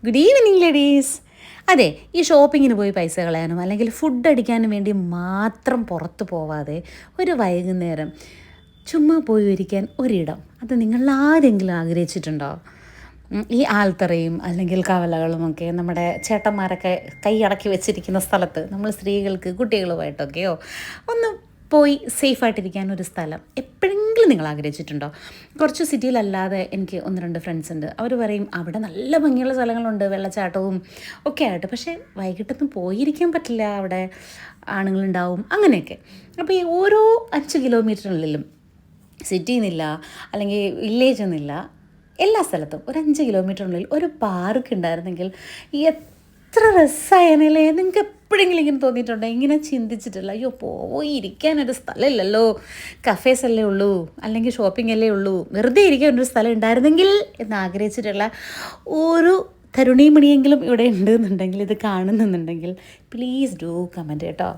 Good evening ladies. അതെ, ഈ ഷോപ്പിങ്ങിന് പോയി പൈസ കളയാനും അല്ലെങ്കിൽ ഫുഡ് അടിക്കാനും വേണ്ടി മാത്രം പുറത്ത് പോവാതെ ഒരു വൈകുന്നേരം ചുമ്മാ പോയി ഇരിക്കാൻ ഒരിടം, അത് നിങ്ങളാരെങ്കിലും ആഗ്രഹിച്ചിട്ടുണ്ടോ? ഈ ആൽത്തറയും അല്ലെങ്കിൽ കവലകളുമൊക്കെ നമ്മുടെ ചേട്ടന്മാരൊക്കെ കൈയടക്കി വെച്ചിരിക്കുന്ന സ്ഥലത്ത് നമ്മൾ സ്ത്രീകൾക്ക് കുട്ടികളുമായിട്ടൊക്കെയോ ഒന്ന് പോയി സേഫായിട്ടിരിക്കാൻ ഒരു സ്ഥലം എപ്പോഴെങ്കിലും നിങ്ങൾ ആഗ്രഹിച്ചിട്ടുണ്ടോ? കുറച്ച് സിറ്റിയിലല്ലാതെ എനിക്ക് ഒന്ന് രണ്ട് ഫ്രണ്ട്സ് ഉണ്ട്. അവർ പറയും അവിടെ നല്ല ഭംഗിയുള്ള സ്ഥലങ്ങളുണ്ട്, വെള്ളച്ചാട്ടവും ഒക്കെ ആയിട്ട്, പക്ഷേ വൈകിട്ടൊന്നും പോയിരിക്കാൻ പറ്റില്ല, അവിടെ ആണുങ്ങളുണ്ടാവും അങ്ങനെയൊക്കെ. അപ്പോൾ ഈ ഓരോ 5 കിലോമീറ്ററിനുള്ളിലും സിറ്റിയിൽ നിന്നില്ല അല്ലെങ്കിൽ വില്ലേജിൽ നിന്നില്ല, എല്ലാ സ്ഥലത്തും ഒരു 5 കിലോമീറ്ററിനുള്ളിൽ ഒരു പാർക്ക് ഉണ്ടായിരുന്നെങ്കിൽ എത്ര രസമായനല്ലേ. നിങ്ങൾക്ക് എപ്പോഴെങ്കിലും ഇങ്ങനെ തോന്നിയിട്ടുണ്ടോ? ഇങ്ങനെ ചിന്തിച്ചിട്ടില്ല, അയ്യോ പോയി ഇരിക്കാനൊരു സ്ഥലമില്ലല്ലോ, കഫേസ് അല്ലേ ഉള്ളൂ അല്ലെങ്കിൽ ഷോപ്പിംഗ് അല്ലേ ഉള്ളൂ, വെറുതെ ഇരിക്കാൻ ഒരു സ്ഥലം ഉണ്ടായിരുന്നെങ്കിൽ എന്ന് ആഗ്രഹിച്ചിട്ടുള്ള ഒരു തരുണീമണിയെങ്കിലും ഇവിടെ ഉണ്ട് എന്നുണ്ടെങ്കിൽ, ഇത് കാണുന്നുണ്ടെങ്കിൽ പ്ലീസ് ഡു കമൻറ്റ് കേട്ടോ.